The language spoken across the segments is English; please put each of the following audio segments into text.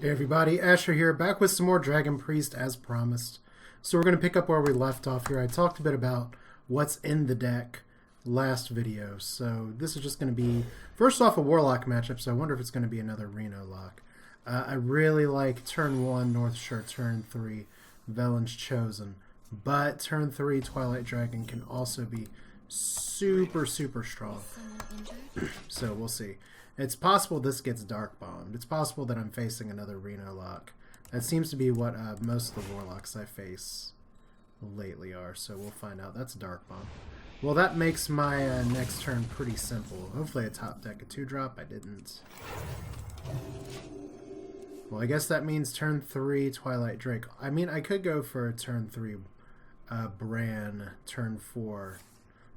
Hey everybody, Asher here, back with some more Dragon Priest as promised. So we're going to pick up where we left off here. I talked a bit about what's in the deck last video, so this is just going to be, first off, a Warlock matchup, so I wonder if it's going to be another Reno lock. I really like turn 1 North Shore, turn 3 Velen's Chosen, but turn 3 Twilight Dragon can also be super strong. So we'll see. It's possible this gets Dark Bombed. It's possible that I'm facing another Reno lock. That seems to be what most of the Warlocks I face lately are, so we'll find out. That's Dark Bomb. Well, that makes my next turn pretty simple. Hopefully I top deck a 2-drop. I didn't. Well, I guess that means turn 3 Twilight Drake. I mean, I could go for a turn 3 Bran, turn 4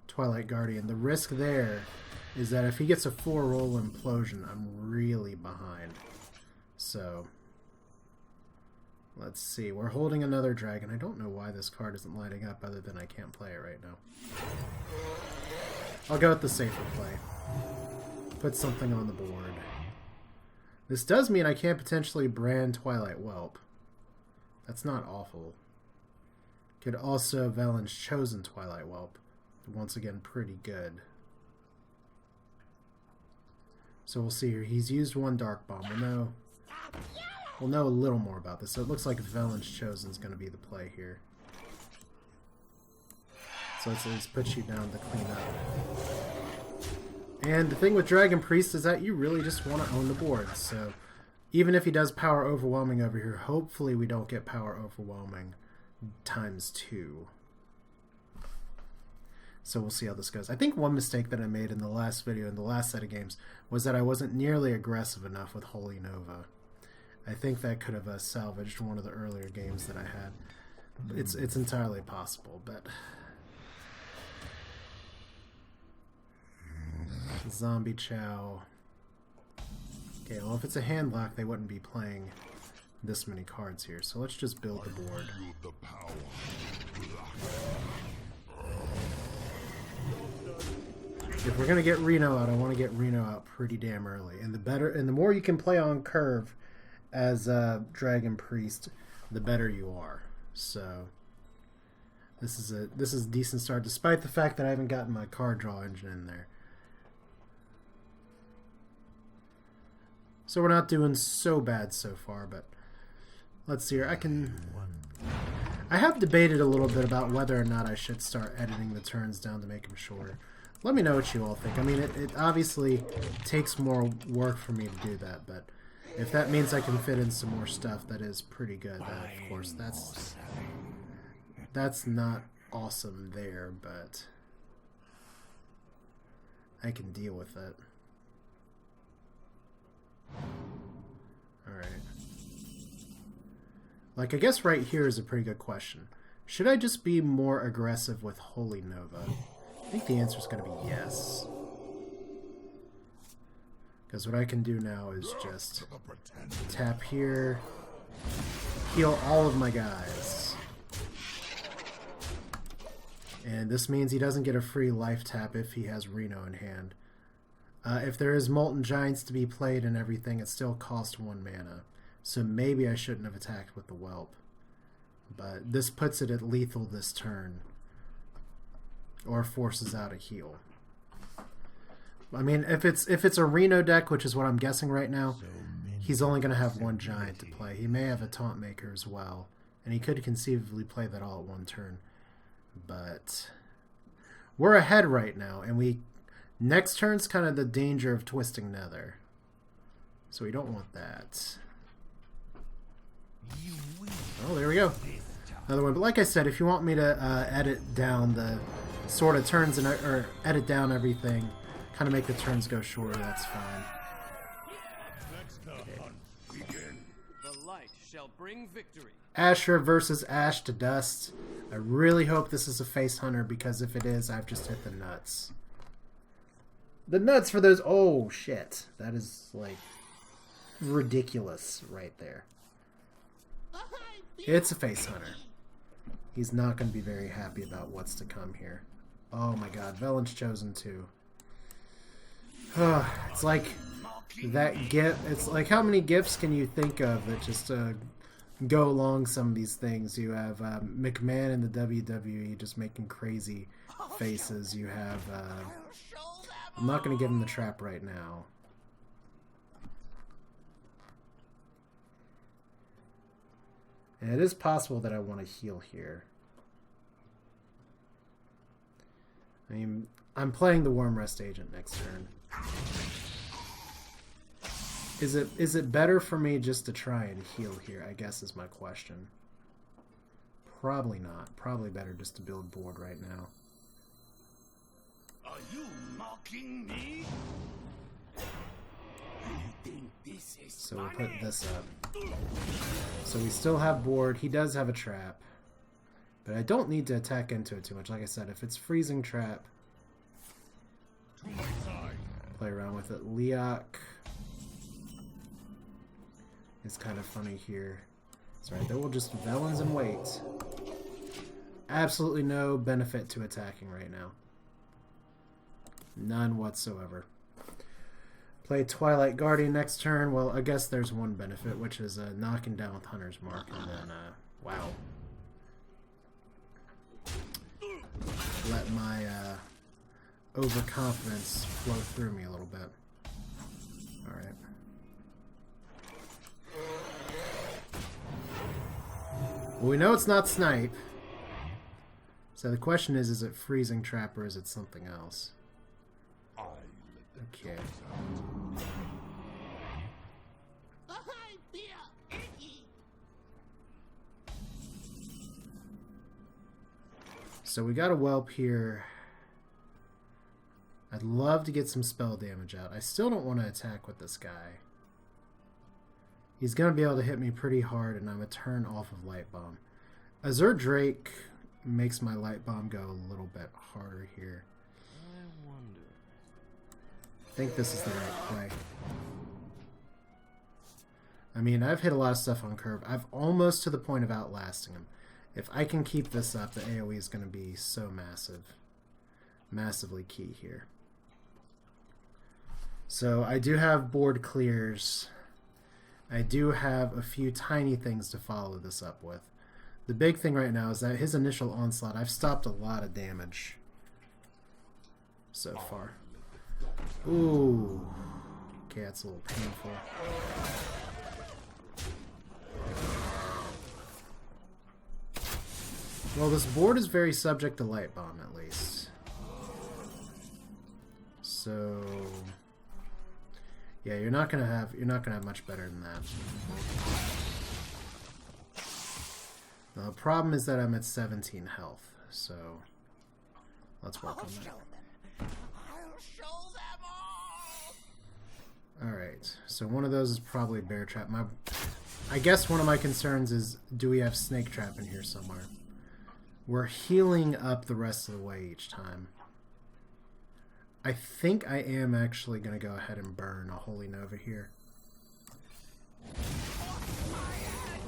Twilight Guardian. The risk there is that if he gets a 4-roll implosion, I'm really behind. So, let's see. We're holding another dragon. I don't know why this card isn't lighting up other than I can't play it right now. I'll go with the safer play. Put something on the board. This does mean I can't potentially brand Twilight Whelp. That's not awful. Could also Velen's Chosen Twilight Whelp. Once again, pretty good. So we'll see here. He's used one Dark Bomb. We'll know a little more about this. So it looks like Velen's Chosen is going to be the play here. So let's put you down to clean up. And the thing with Dragon Priest is that you really just want to own the board. So even if he does Power Overwhelming over here, hopefully we don't get Power Overwhelming times 2. So we'll see how this goes. I think one mistake that I made in the last video, in the last set of games, was that I wasn't nearly aggressive enough with Holy Nova. I think that could have salvaged one of the earlier games that I had. It's entirely possible, but... Zombie Chow. Okay, well if it's a hand lock, they wouldn't be playing this many cards here. So let's just build the board. If we're gonna get Reno out, I want to get Reno out pretty damn early. And the more you can play on curve as Dragon Priest, the better you are. So this is a decent start, despite the fact that I haven't gotten my card draw engine in there. So we're not doing so bad so far, but let's see here. I have debated a little bit about whether or not I should start editing the turns down to make them shorter. Let me know what you all think. I mean, it obviously takes more work for me to do that, but if that means I can fit in some more stuff, that is pretty good. Of course, that's not awesome there, but I can deal with it. Alright. Like, I guess right here is a pretty good question. Should I just be more aggressive with Holy Nova? I think the answer is going to be yes. Because what I can do now is just tap here, heal all of my guys. And this means he doesn't get a free life tap if he has Reno in hand. If there is Molten Giants to be played and everything, it still costs 1 mana. So maybe I shouldn't have attacked with the Whelp. But this puts it at lethal this turn. Or forces out a heal. I mean, if it's a Reno deck, which is what I'm guessing right now, he's only going to have 1 Giant to play. He may have a Taunt Maker as well. And he could conceivably play that all at 1 turn. But we're ahead right now, and next turn's kind of the danger of Twisting Nether. So we don't want that. Oh, there we go. Another one. But like I said, if you want me to edit down the sort of turns or edit down everything, kind of make the turns go shorter, that's fine. Okay. The light shall bring victory. Asher versus Ash to Dust. I really hope this is a face hunter, because if it is, I've just hit the nuts. The nuts for those... Oh, shit. That is, like, ridiculous right there. It's a face hunter. He's not going to be very happy about what's to come here. Oh my god, Velen's Chosen too. It's like that gift, it's like, how many gifts can you think of that just go along some of these things? You have McMahon in the WWE just making crazy faces. You have I'm not going to give him the trap right now. And it is possible that I want to heal here. I mean, I'm playing the Warm Rest Agent next turn. Is it better for me just to try and heal here, I guess is my question. Probably not. Probably better just to build board right now. Are you mocking me? You think this is So we'll put this up. So we still have board. He does have a trap. But I don't need to attack into it too much. Like I said, if it's freezing trap, play around with it. Leok is kind of funny here. That's right, then we'll just Velens and wait. Absolutely no benefit to attacking right now. None whatsoever. Play Twilight Guardian next turn. Well, I guess there's one benefit, which is knocking down with Hunter's Mark. And then, wow. Let my overconfidence flow through me a little bit. Alright. Well, we know it's not Snipe. So the question is it Freezing Trap or is it something else? Okay. So we got a Whelp here. I'd love to get some spell damage out. I still don't want to attack with this guy. He's going to be able to hit me pretty hard, and I'm a turn off of Light Bomb. Azure Drake makes my Light Bomb go a little bit harder here. I think this is the right play. I mean, I've hit a lot of stuff on curve. I've almost to the point of outlasting him. If I can keep this up, the AoE is going to be so massive. Massively key here. So I do have board clears. I do have a few tiny things to follow this up with. The big thing right now is that his initial onslaught, I've stopped a lot of damage so far. Ooh. Okay, that's a little painful. Well, this board is very subject to Light Bomb, at least. So yeah, you're not gonna have much better than that. Now, the problem is that I'm at 17 health, so let's work on that. Alright, so one of those is probably Bear Trap. I guess one of my concerns is, do we have Snake Trap in here somewhere? We're healing up the rest of the way each time. I think I am actually going to go ahead and burn a Holy Nova here.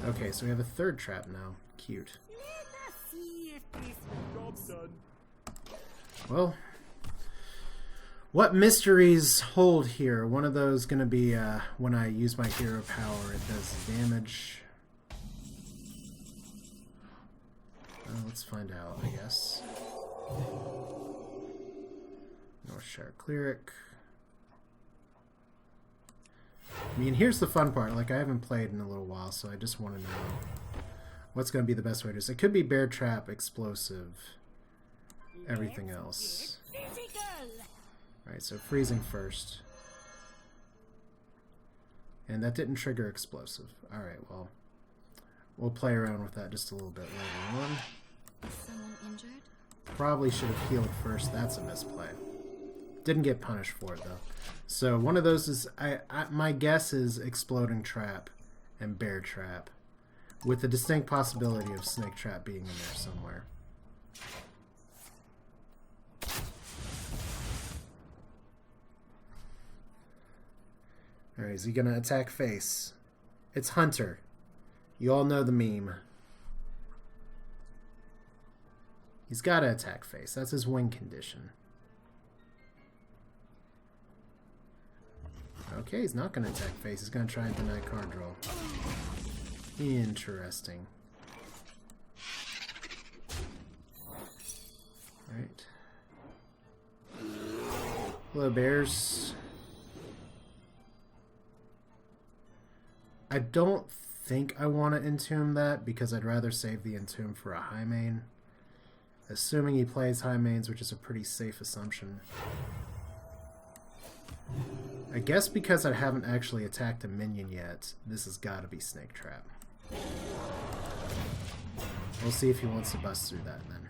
Okay, so we have a third trap now. Cute. Well, what mysteries hold here? One of those going to be when I use my hero power, it does damage. Let's find out, I guess. Northshire Cleric. I mean, here's the fun part. Like, I haven't played in a little while, so I just want to know what's going to be the best way to do this. It could be Bear Trap, Explosive, everything else. Alright, so freezing first. And that didn't trigger Explosive. Alright, well, we'll play around with that just a little bit later on. Someone injured? Probably should have healed first. That's a misplay. Didn't get punished for it, though. So one of those is... my guess is Exploding Trap and Bear Trap, with the distinct possibility of Snake Trap being in there somewhere. Alright, is he gonna attack face? It's Hunter. You all know the meme. He's got to attack face. That's his win condition. Okay, he's not going to attack face. He's going to try and deny card draw. Interesting. Right. Hello, bears. I don't think I want to entomb that because I'd rather save the entomb for a high main. Assuming he plays high mains, which is a pretty safe assumption. I guess because I haven't actually attacked a minion yet, this has got to be Snake Trap. We'll see if he wants to bust through that then.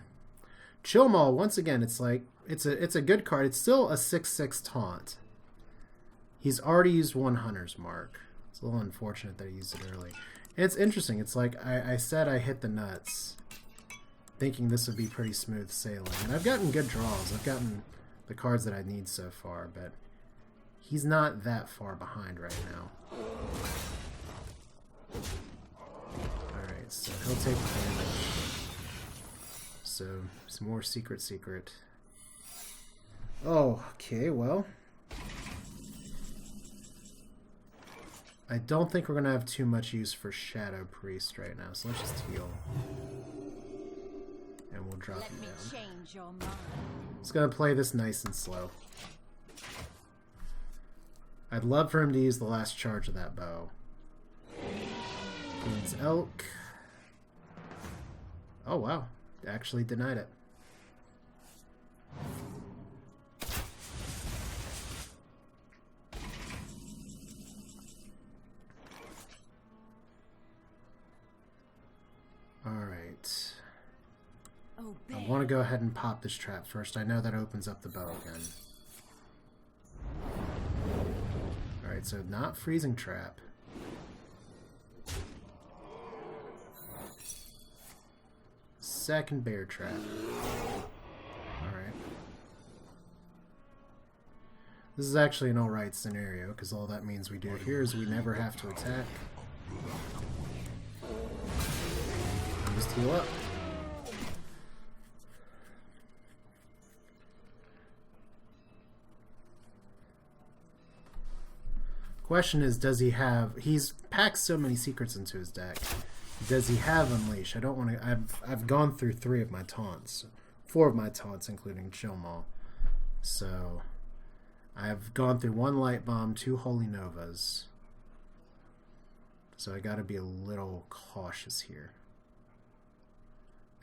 Chill Maul, once again, it's like it's a good card. It's still a 6/6 taunt. He's already used one Hunter's Mark. It's a little unfortunate that he used it early. And it's interesting. It's like I said I hit the nuts, thinking this would be pretty smooth sailing. And I've gotten good draws. I've gotten the cards that I need so far, but he's not that far behind right now. Alright, so he'll take damage. So, some more secret. Oh, okay, well. I don't think we're going to have too much use for Shadow Priest right now, so let's just heal. And we'll drop him down. Change your mind. Just going to play this nice and slow. I'd love for him to use the last charge of that bow. Gains Elk. Oh, wow. Actually denied it. Alright. I want to go ahead and pop this trap first. I know that opens up the bow again. Alright, so not freezing trap. Second bear trap. Alright. This is actually an alright scenario, because all that means we do here is we never have to attack. And just heal up. Question is, does he have... He's packed so many secrets into his deck. Does he have Unleash? I don't want to... I've gone through 3 of my taunts. 4 of my taunts, including Chill Maul. So, I've gone through 1 Light Bomb, 2 Holy Novas. So I gotta be a little cautious here.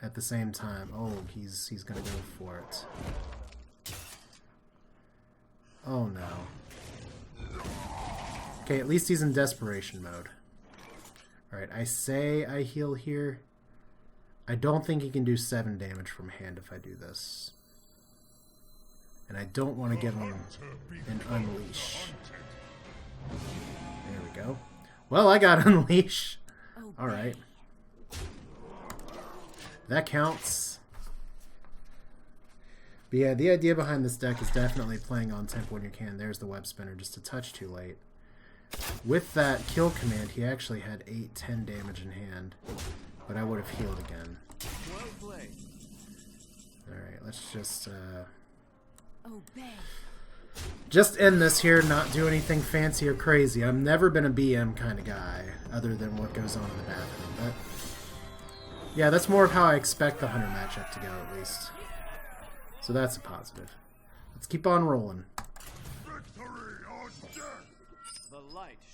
At the same time... Oh, he's gonna go for it. Oh no. Okay, at least he's in desperation mode. Alright, I say I heal here. I don't think he can do 7 damage from hand if I do this. And I don't want to give him an Unleash. There we go. Well, I got Unleash. Alright. That counts. But yeah, the idea behind this deck is definitely playing on tempo when you can. There's the web spinner, just a touch too late. With that kill command, he actually had 8-10 damage in hand, but I would have healed again. Well played. Alright, let's just end this here, not do anything fancy or crazy. I've never been a BM kind of guy, other than what goes on in the bathroom, but yeah, that's more of how I expect the Hunter matchup to go, at least. So that's a positive. Let's keep on rolling.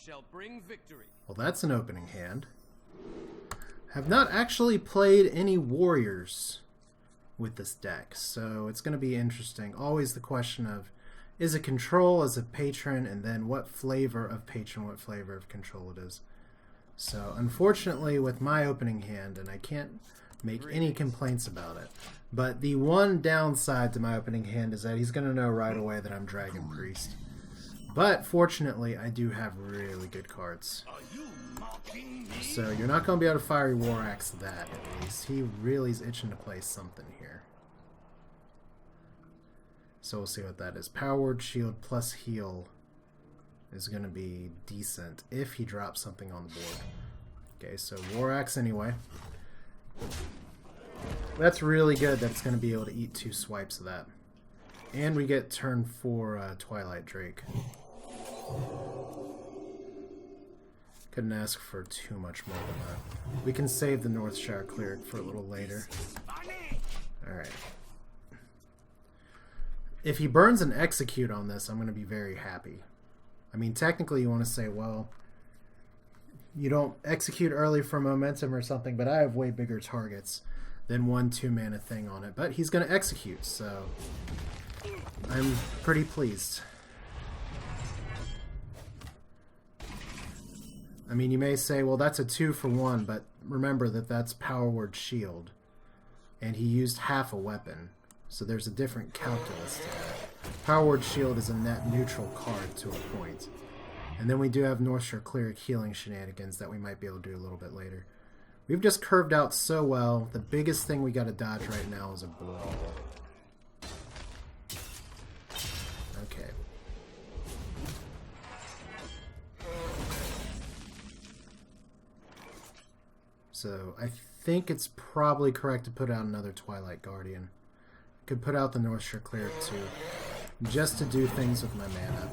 Shall bring victory. Well, that's an opening hand. Have not actually played any warriors with this deck, so it's going to be interesting. Always the question of, is it control as a patron, and then what flavor of patron, what flavor of control it is. So, unfortunately, with my opening hand, and I can't make any complaints about it, but the one downside to my opening hand is that he's going to know right away that I'm Dragon Priest. But, fortunately, I do have really good cards. So, you're not going to be able to Fiery War Axe that, at least. He really is itching to play something here. So, we'll see what that is. Power Word Shield plus Heal is going to be decent if he drops something on the board. Okay, so War Axe anyway. That's really good that it's going to be able to eat 2 swipes of that. And we get turn 4 Twilight Drake. Couldn't ask for too much more than that. We can save the Northshire Cleric for a little later. Alright. If he burns an Execute on this, I'm going to be very happy. I mean, technically you want to say, well, you don't execute early for momentum or something, but I have way bigger targets than 1/2 mana thing on it. But he's going to execute, so I'm pretty pleased. I mean, you may say, well, that's a 2 for 1, but remember that that's Power Word Shield. And he used half a weapon, so there's a different calculus to that. Power Word Shield is a net neutral card to a point. And then we do have Northshire Cleric healing shenanigans that we might be able to do a little bit later. We've just curved out so well. The biggest thing we got to dodge right now is a brawl. Okay. So I think it's probably correct to put out another Twilight Guardian. Could put out the Northshire Cleric too, just to do things with my mana.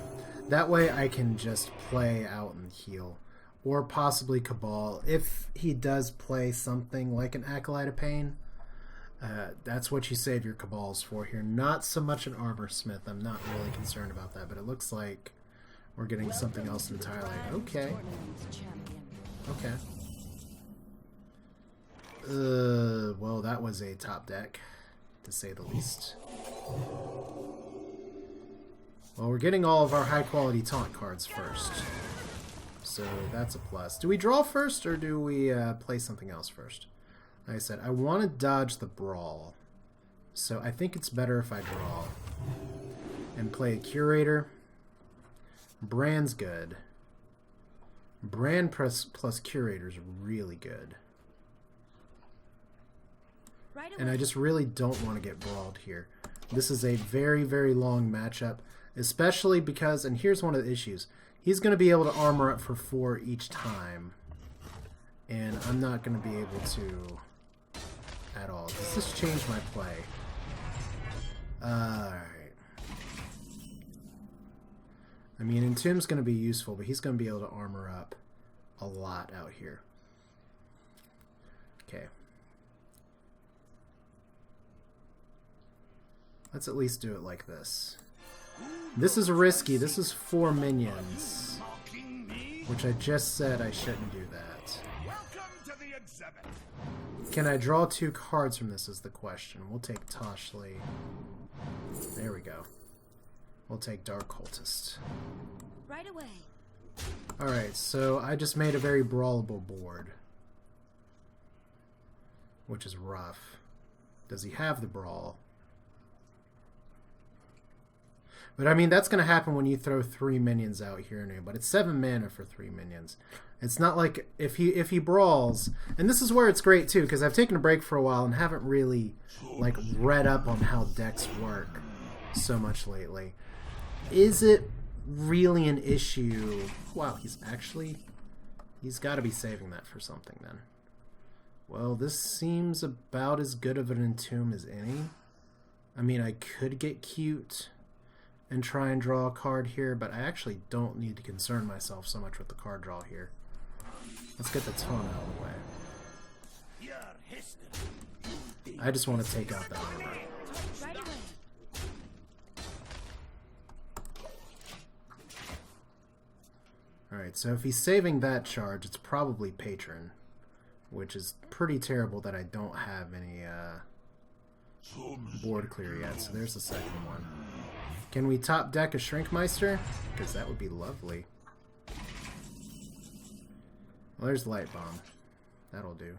That way I can just play out and heal. Or possibly Cabal. If he does play something like an Acolyte of Pain, that's what you save your Cabals for here. Not so much an Armor Smith. I'm not really concerned about that, but it looks like we're getting something else entirely. Okay. Okay. Well, that was a top deck, to say the least. Well, we're getting all of our high-quality taunt cards first. So that's a plus. Do we draw first, or do we play something else first? Like I said, I want to dodge the Brawl. So I think it's better if I draw and play a Curator. Brand's good. Brand plus Curator is really good. And I just really don't want to get brawled here. This is a very, very long matchup, especially because, and here's one of the issues, he's going to be able to armor up for 4 each time, and I'm not going to be able to at all. Does this change my play? Alright. I mean, Entomb's going to be useful, but he's going to be able to armor up a lot out here. Okay. Let's at least do it like this. This is risky. This is 4 minions, which I just said I shouldn't do that. Can I draw 2 cards from this is the question. We'll take Toshli. There we go. We'll take Dark Cultist. Right away. Alright, so I just made a very brawlable board, which is rough. Does he have the brawl? But I mean, that's going to happen when you throw 3 minions out here now. But it's 7 mana for 3 minions. It's not like if he brawls, and this is where it's great too, because I've taken a break for a while and haven't really like read up on how decks work so much lately. Is it really an issue? Wow, he's got to be saving that for something then. Well, this seems about as good of an Entomb as any. I mean, I could get cute and try and draw a card here, but I actually don't need to concern myself so much with the card draw here. Let's get the taunt out of the way. I just want to take out that armor. Right away. Alright, so if he's saving that charge, it's probably Patron, which is pretty terrible that I don't have any board clear yet, so there's the second one. Can we top deck a Shrinkmeister? Because that would be lovely. Well, there's Light Bomb. That'll do.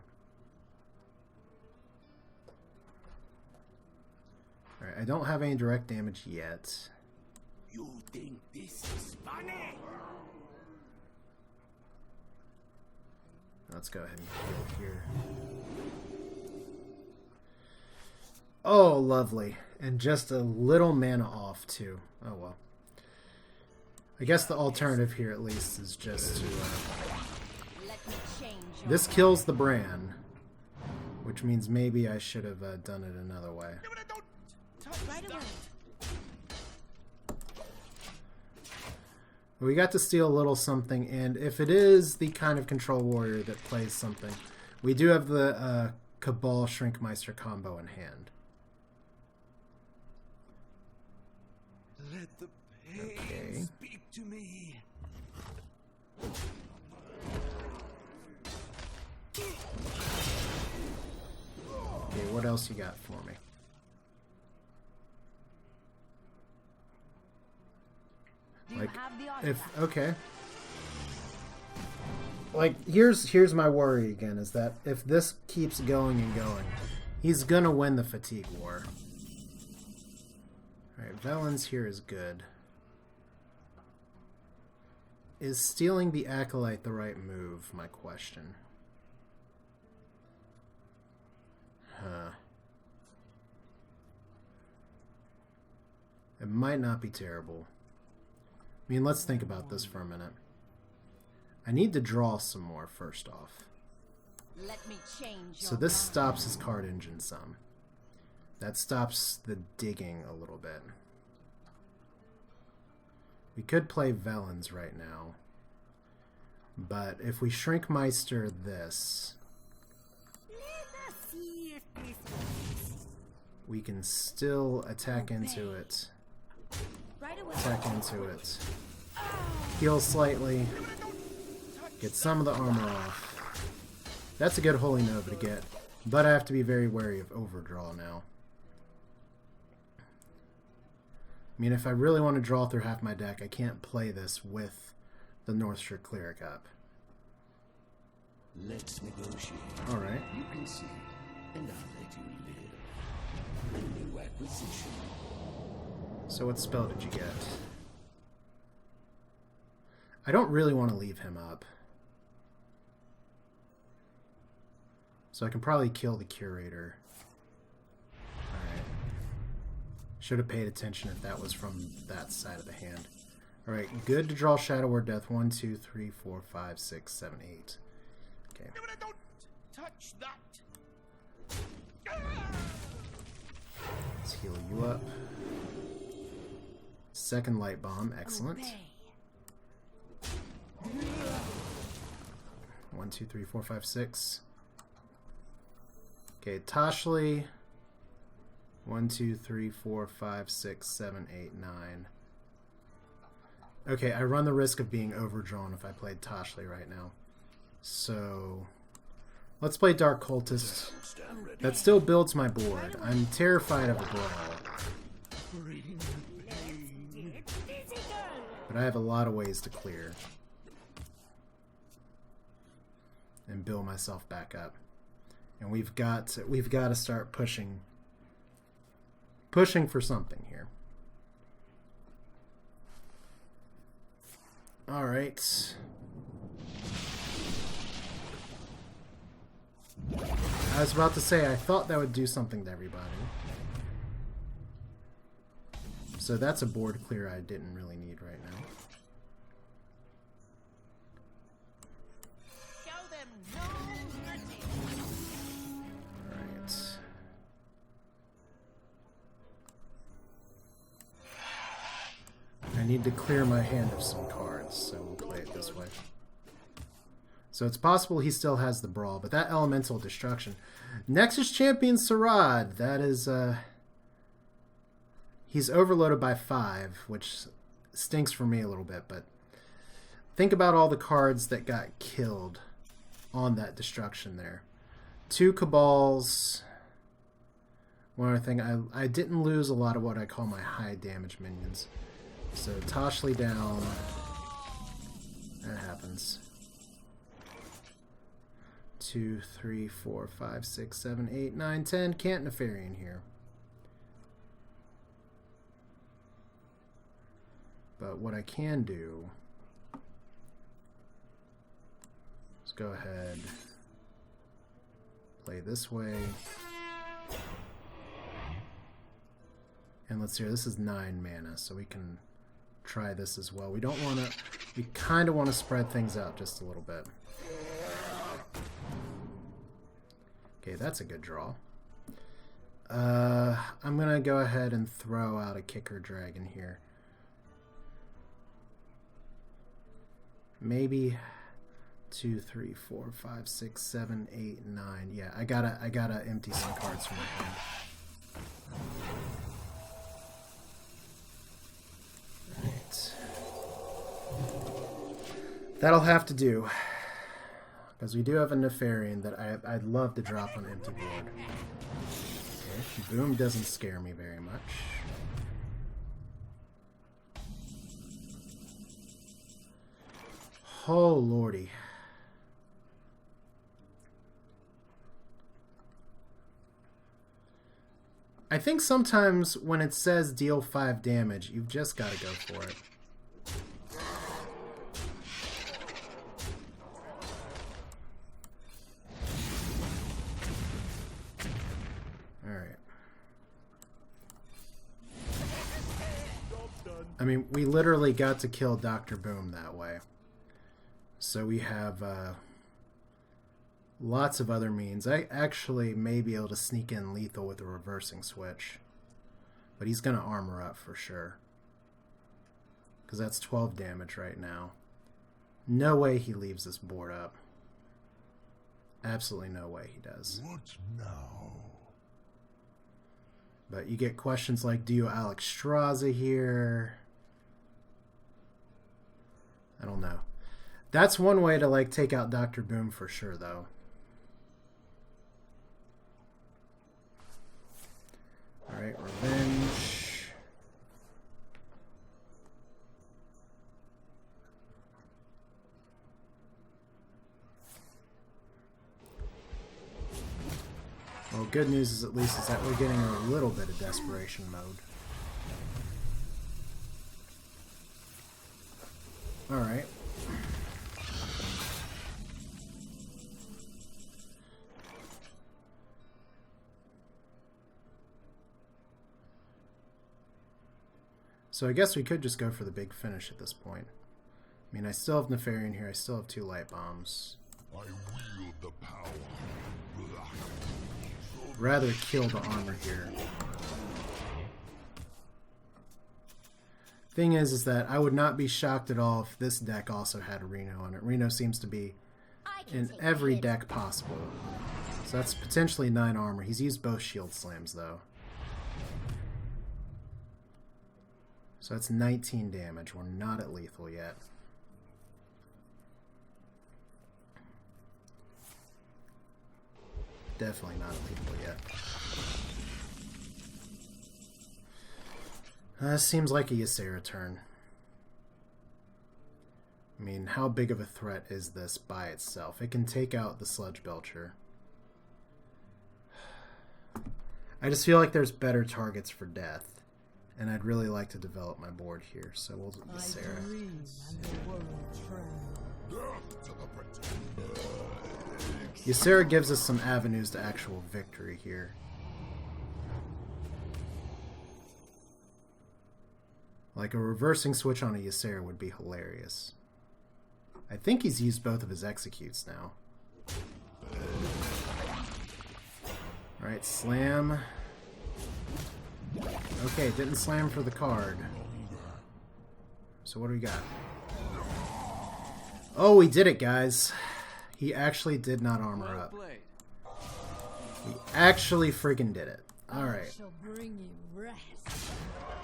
Alright, I don't have any direct damage yet. You think this is funny? Let's go ahead and heal here. Oh, lovely. And just a little mana off, too. Oh, well. I guess the alternative here, at least, is just to... This kills the Bran, which means maybe I should have done it another way. Right away. We got to steal a little something, and if it is the kind of control warrior that plays something, we do have the Cabal Shrinkmeister combo in hand. Let the pain speak to me. Okay, what else you got for me? Like, okay. Like, here's my worry again, is that if this keeps going and going, he's gonna win the fatigue war. Alright, Velen's here is good. Is stealing the Acolyte the right move? My question. Huh. It might not be terrible. I mean, let's think about this for a minute. I need to draw some more first off. Let me change So this stops his card engine some. That stops the digging a little bit. We could play Velen's right now. But if we Shrinkmeister this, we can still attack into it. Right away. Attack into it. Heal slightly. Get some of the armor off. That's a good Holy Nova to get. But I have to be very wary of overdraw now. I mean, if I really want to draw through half my deck, I can't play this with the Northshire Cleric up. Let's negotiate. Alright. You can see, and I'll let you live. A new acquisition. So what spell did you get? I don't really want to leave him up. So I can probably kill the Curator. Alright. Should have paid attention if that was from that side of the hand. Alright, good to draw Shadow Word Death. 1, 2, 3, 4, 5, 6, 7, 8. Okay. Don't touch that. Let's heal you up. Second Light Bomb, excellent. Obey. 1, 2, 3, 4, 5, 6. Okay, Tashley. 1, 2, 3, 4, 5, 6, 7, 8, 9. Okay, I run the risk of being overdrawn if I played Tashley right now. So, let's play Dark Cultist. That still builds my board. I'm terrified of a brawl. But I have a lot of ways to clear. And build myself back up. And we've got to start pushing for something here. All right. I was about to say I thought that would do something to everybody. So that's a board clear I didn't really need right now. Show them no mercy. Alright. I need to clear my hand of some cards, so we'll play it this way. So it's possible he still has the Brawl, but that Elemental Destruction. Nexus Champion Sarad, that is, he's overloaded by 5, which stinks for me a little bit, but think about all the cards that got killed on that destruction there. 2 Cabals. One other thing, I didn't lose a lot of what I call my high damage minions. So Tashley down. That happens. 2, 3, 4, 5, 6, 7, 8, 9, 10. Can't Nefarian here. But what I can do is go ahead, play this way. And let's see, this is 9 mana, so we can try this as well. We don't want to, we kind of want to spread things out just a little bit. Okay, that's a good draw. I'm going to go ahead and throw out a Kicker Dragon here. maybe 2, 3, 4, 5, 6, 7, 8, 9. Yeah, I gotta empty some cards from my hand. Right. That'll have to do. Because we do have a Nefarian that I'd love to drop on empty board. Okay. Boom doesn't scare me very much. Oh, lordy. I think sometimes when it says deal 5 damage, you've just got to go for it. Alright. I mean, we literally got to kill Dr. Boom that way. So we have lots of other means. I actually may be able to sneak in lethal with a reversing switch. But he's going to armor up for sure. Because that's 12 damage right now. No way he leaves this board up. Absolutely no way he does. What now? But you get questions like, do you Alex Straza here? I don't know. That's one way to like take out Dr. Boom for sure though. Alright, revenge. Well, good news is at least is that we're getting a little bit of desperation mode. Alright. So I guess we could just go for the big finish at this point. I mean, I still have Nefarian here. I still have 2 light bombs. I wield the power. Rather kill the armor here. Thing is that I would not be shocked at all if this deck also had a Reno on it. Reno seems to be in every deck possible. So that's potentially 9 armor. He's used both shield slams though. So that's 19 damage. We're not at lethal yet. Definitely not at lethal yet. Seems like a Ysera turn. I mean, how big of a threat is this by itself? It can take out the Sludge Belcher. I just feel like there's better targets for death. And I'd really like to develop my board here, so we'll do Ysera. Ysera gives us some avenues to actual victory here. Like a reversing switch on a Ysera would be hilarious. I think he's used both of his executes now. Alright, slam. Okay, didn't slam for the card. So what do we got? Oh, we did it, guys. He actually did not armor up. He actually freaking did it. Alright.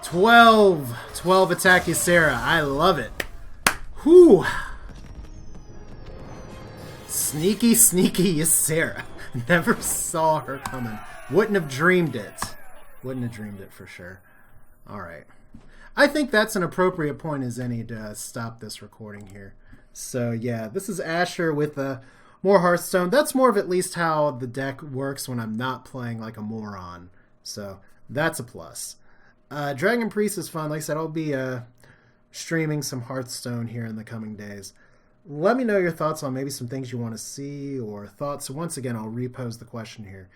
12! 12 attack Ysera. I love it. Whew! Sneaky, sneaky Ysera. Never saw her coming. Wouldn't have dreamed it. Wouldn't have dreamed it for sure. Alright. I think that's an appropriate point as any to stop this recording here. So yeah, this is Asher with more Hearthstone. That's more of at least how the deck works when I'm not playing like a moron. So that's a plus. Dragon Priest is fun. Like I said, I'll be streaming some Hearthstone here in the coming days. Let me know your thoughts on maybe some things you want to see or thoughts. Once again, I'll repose the question here.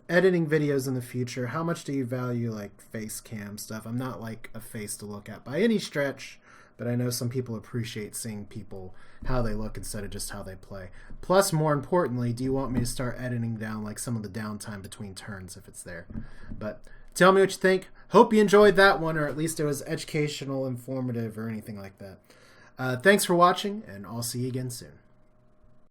Editing videos in the future, how much do you value like face cam stuff? I'm not like a face to look at by any stretch, but I know some people appreciate seeing people how they look instead of just how they play. Plus, more importantly, do you want me to start editing down like some of the downtime between turns if it's there? But tell me what you think. Hope you enjoyed that one, or at least it was educational, informative, or anything like that. Thanks for watching, and I'll see you again soon.